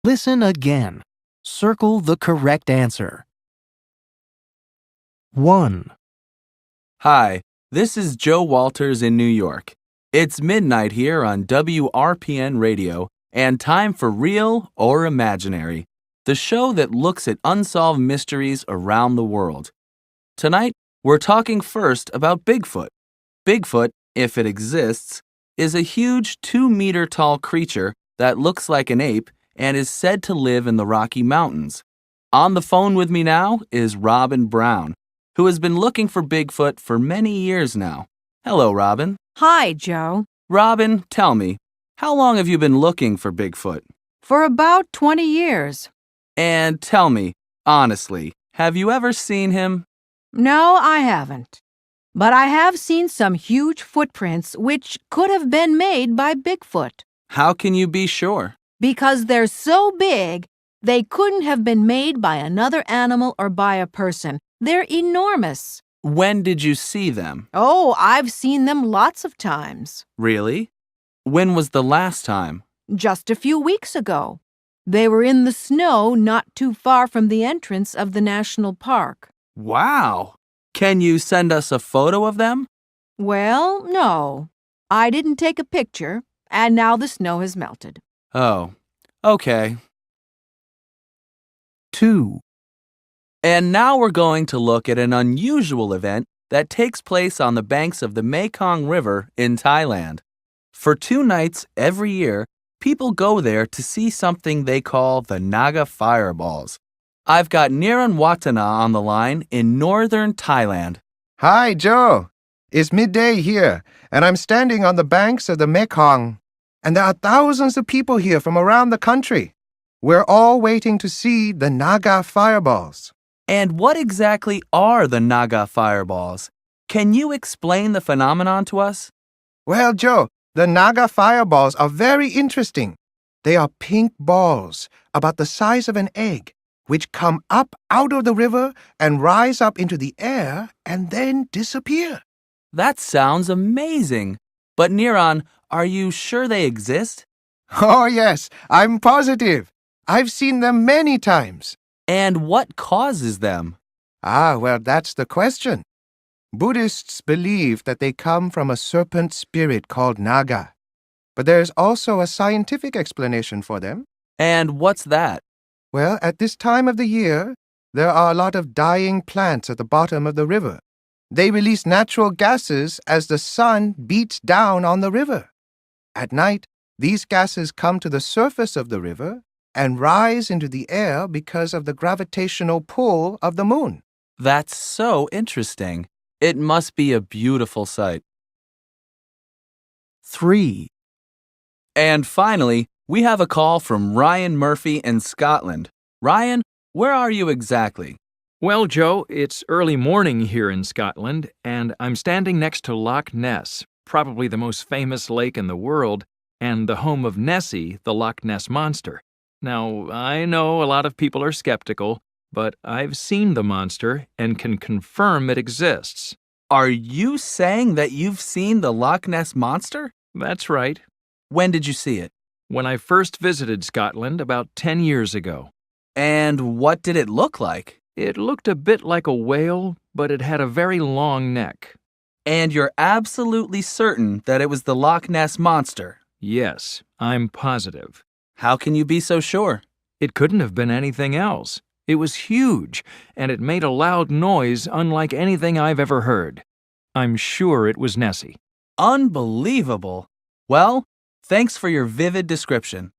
Listen again. Circle the correct answer. 1, Hi, this is Joe Walters in New York. It's midnight here on WRPN Radio and time for Real or Imaginary, the show that looks at unsolved mysteries around the world. Tonight, we're talking first about Bigfoot. Bigfoot, if it exists, is a huge 2-meter tall creature that looks like an ape and is said to live in the Rocky Mountains. On the phone with me now is Robin Brown, who has been looking for Bigfoot for many years now. Hello, Robin. Hi, Joe. Robin, tell me, how long have you been looking for Bigfoot? For about 20 years. And tell me, honestly, have you ever seen him? No, I haven't. But I have seen some huge footprints which could have been made by Bigfoot. How can you be sure? Because they're so big, they couldn't have been made by another animal or by a person. They're enormous. When did you see them? Oh, I've seen them lots of times. Really? When was the last time? Just a few weeks ago. They were in the snow not too far from the entrance of the national park. Wow! Can you send us a photo of them? Well, no. I didn't take a picture, and now the snow has melted. Oh, okay. 2, And now we're going to look at an unusual event that takes place on the banks of the Mekong River in Thailand. For 2 nights every year, people go there to see something they call the Naga Fireballs. I've got Niran Watana on the line in northern Thailand. Hi, Joe. It's midday here, and I'm standing on the banks of the Mekong. And there are thousands of people here from around the country. We're all waiting to see the Naga Fireballs. And what exactly are the Naga Fireballs? Can you explain the phenomenon to us? Well, Joe, the Naga Fireballs are very interesting. They are pink balls, about the size of an egg, which come up out of the river and rise up into the air and then disappear. That sounds amazing. But Niran, are you sure they exist? Oh, yes, I'm positive. I've seen them many times. And what causes them? Well, that's the question. Buddhists believe that they come from a serpent spirit called Naga. But there's also a scientific explanation for them. And what's that? Well, at this time of the year, there are a lot of dying plants at the bottom of the river. They release natural gases as the sun beats down on the river. At night, these gases come to the surface of the river and rise into the air because of the gravitational pull of the moon. That's so interesting. It must be a beautiful sight. 3, And finally, we have a call from Ryan Murphy in Scotland. Ryan, where are you exactly? Well, Joe, it's early morning here in Scotland, and I'm standing next to Loch Ness, probably the most famous lake in the world, and the home of Nessie, the Loch Ness Monster. Now, I know a lot of people are skeptical, but I've seen the monster and can confirm it exists. Are you saying that you've seen the Loch Ness Monster? That's right. When did you see it? When I first visited Scotland about 10 years ago. And what did it look like? It looked a bit like a whale, but it had a very long neck. And you're absolutely certain that it was the Loch Ness Monster? Yes, I'm positive. How can you be so sure? It couldn't have been anything else. It was huge, and it made a loud noise unlike anything I've ever heard. I'm sure it was Nessie. Unbelievable. Well, thanks for your vivid description.